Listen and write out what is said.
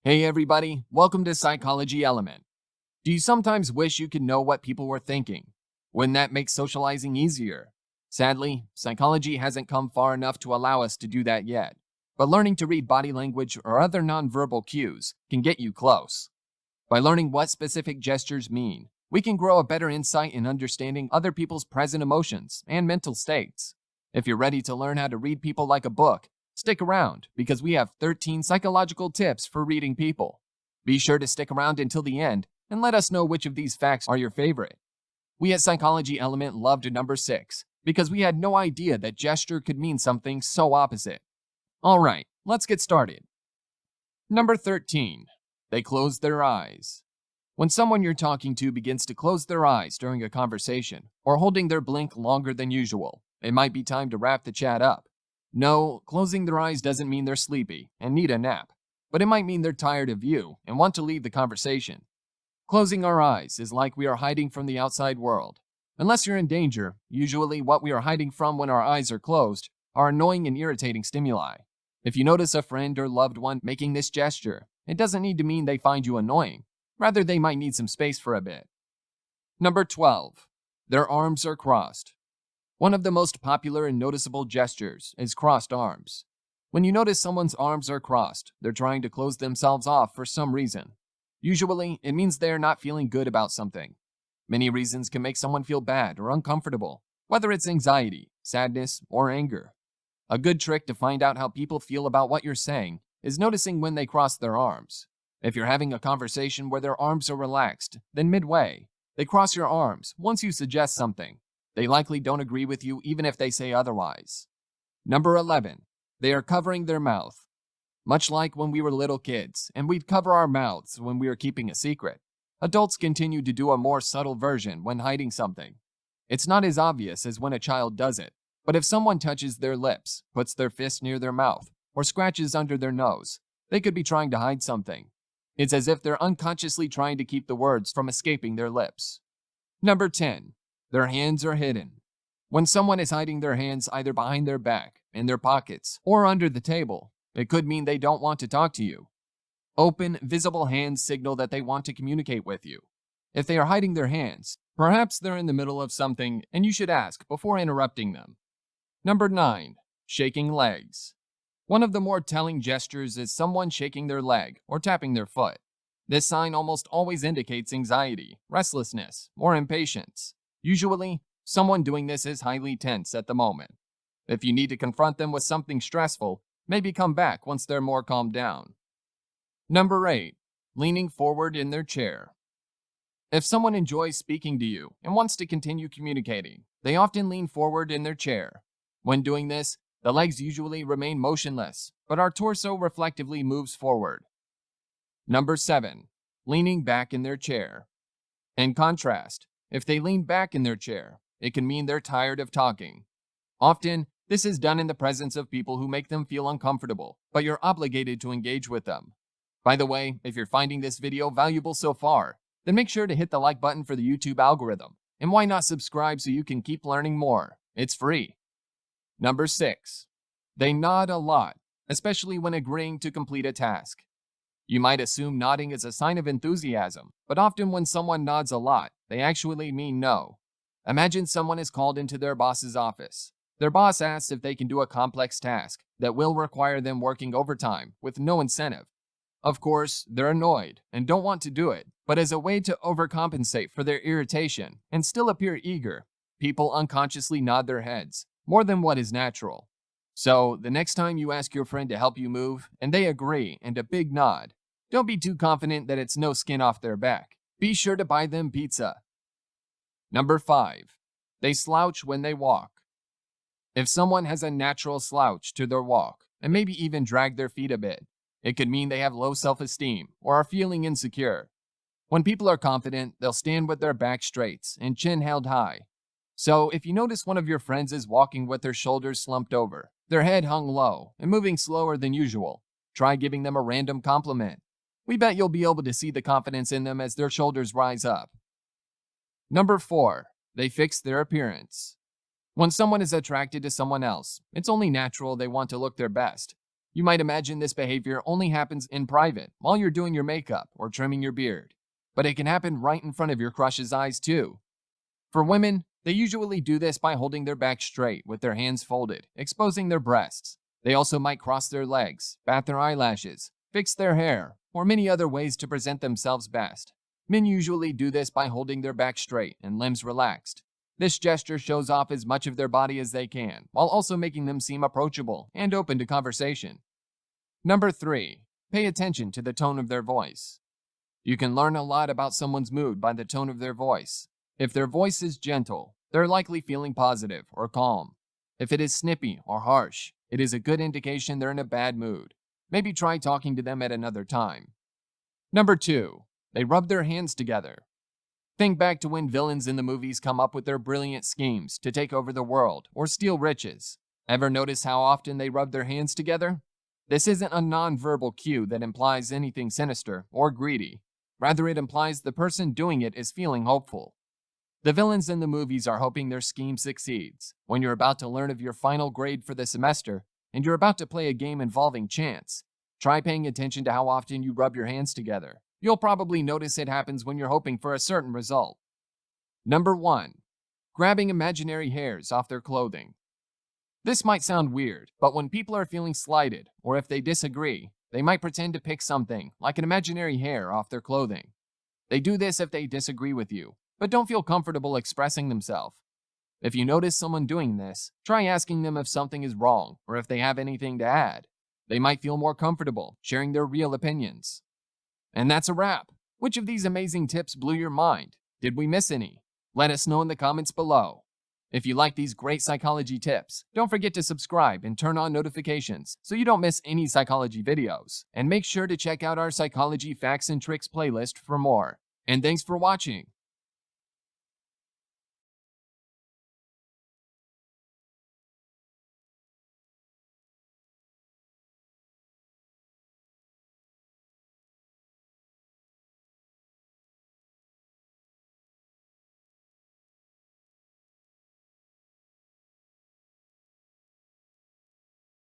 Hey everybody, welcome to Psychology Element. Do you sometimes wish you could know what people were thinking? Wouldn't that make socializing easier? Sadly, psychology hasn't come far enough to allow us to do that yet. But learning to read body language or other nonverbal cues can get you close. By learning what specific gestures mean, we can grow a better insight in understanding other people's present emotions and mental states. If you're ready to learn how to read people like a book, stick around because we have 13 psychological tips for reading people. Be sure to stick around until the end and let us know which of these facts are your favorite. We at Psychology Element loved number 6 because we had no idea that gesture could mean something so opposite. Alright, let's get started. Number 13. They close their eyes. When someone you're talking to begins to close their eyes during a conversation or holding their blink longer than usual, it might be time to wrap the chat up. No, closing their eyes doesn't mean they're sleepy and need a nap, but it might mean they're tired of you and want to leave the conversation. Closing our eyes is like we are hiding from the outside world. Unless you're in danger, usually what we are hiding from when our eyes are closed are annoying and irritating stimuli. If you notice a friend or loved one making this gesture, it doesn't need to mean they find you annoying. Rather, they might need some space for a bit. Number 12. Their arms are crossed. One of the most popular and noticeable gestures is crossed arms. When you notice someone's arms are crossed, they're trying to close themselves off for some reason. Usually, it means they're not feeling good about something. Many reasons can make someone feel bad or uncomfortable, whether it's anxiety, sadness, or anger. A good trick to find out how people feel about what you're saying is noticing when they cross their arms. If you're having a conversation where their arms are relaxed, then midway, they cross your arms once you suggest something. They likely don't agree with you even if they say otherwise. Number 11. They are covering their mouth. Much like when we were little kids and we'd cover our mouths when we were keeping a secret, adults continue to do a more subtle version when hiding something. It's not as obvious as when a child does it, but if someone touches their lips, puts their fist near their mouth, or scratches under their nose, they could be trying to hide something. It's as if they're unconsciously trying to keep the words from escaping their lips. Number 10. Their hands are hidden. When someone is hiding their hands either behind their back, in their pockets, or under the table, it could mean they don't want to talk to you. Open, visible hands signal that they want to communicate with you. If they are hiding their hands, perhaps they're in the middle of something and you should ask before interrupting them. Number 9. Shaking legs. One of the more telling gestures is someone shaking their leg or tapping their foot. This sign almost always indicates anxiety, restlessness, or impatience. Usually, someone doing this is highly tense at the moment. If you need to confront them with something stressful, maybe come back once they're more calmed down. Number 8. Leaning forward in their chair. If someone enjoys speaking to you and wants to continue communicating, they often lean forward in their chair. When doing this, the legs usually remain motionless, but our torso reflectively moves forward. Number 7. Leaning back in their chair. In contrast, if they lean back in their chair, it can mean they're tired of talking. Often, this is done in the presence of people who make them feel uncomfortable, but you're obligated to engage with them. By the way, if you're finding this video valuable so far, then make sure to hit the like button for the YouTube algorithm. And why not subscribe so you can keep learning more? It's free. Number 6. They nod a lot, especially when agreeing to complete a task. You might assume nodding is a sign of enthusiasm, but often when someone nods a lot, they actually mean no. Imagine someone is called into their boss's office. Their boss asks if they can do a complex task that will require them working overtime with no incentive. Of course, they're annoyed and don't want to do it, but as a way to overcompensate for their irritation and still appear eager, people unconsciously nod their heads, more than what is natural. So, the next time you ask your friend to help you move, and they agree and a big nod, don't be too confident that it's no skin off their back. Be sure to buy them pizza. Number 5. They slouch when they walk. If someone has a natural slouch to their walk, and maybe even drag their feet a bit, it could mean they have low self-esteem or are feeling insecure. When people are confident, they'll stand with their back straight and chin held high. So, if you notice one of your friends is walking with their shoulders slumped over, their head hung low, and moving slower than usual, try giving them a random compliment. We bet you'll be able to see the confidence in them as their shoulders rise up. Number 4. They fix their appearance. When someone is attracted to someone else, it's only natural they want to look their best. You might imagine this behavior only happens in private while you're doing your makeup or trimming your beard, but it can happen right in front of your crush's eyes too. For women, they usually do this by holding their back straight with their hands folded, exposing their breasts. They also might cross their legs, bat their eyelashes, fix their hair, or many other ways to present themselves best. Men usually do this by holding their back straight and limbs relaxed. This gesture shows off as much of their body as they can, while also making them seem approachable and open to conversation. Number 3. Pay attention to the tone of their voice. You can learn a lot about someone's mood by the tone of their voice. If their voice is gentle, they're likely feeling positive or calm. If it is snippy or harsh, it is a good indication they're in a bad mood. Maybe try talking to them at another time. Number 2. They rub their hands together. Think back to when villains in the movies come up with their brilliant schemes to take over the world or steal riches. Ever notice how often they rub their hands together? This isn't a nonverbal cue that implies anything sinister or greedy. Rather, it implies the person doing it is feeling hopeful. The villains in the movies are hoping their scheme succeeds. When you're about to learn of your final grade for the semester, and you're about to play a game involving chance, try paying attention to how often you rub your hands together. You'll probably notice it happens when you're hoping for a certain result. Number 1. Grabbing imaginary hairs off their clothing. This might sound weird, but when people are feeling slighted, or if they disagree, they might pretend to pick something, like an imaginary hair, off their clothing. They do this if they disagree with you, but don't feel comfortable expressing themselves. If you notice someone doing this, try asking them if something is wrong or if they have anything to add. They might feel more comfortable sharing their real opinions. And that's a wrap. Which of these amazing tips blew your mind? Did we miss any? Let us know in the comments below. If you like these great psychology tips, don't forget to subscribe and turn on notifications so you don't miss any psychology videos. And make sure to check out our Psychology Facts and Tricks playlist for more. And thanks for watching.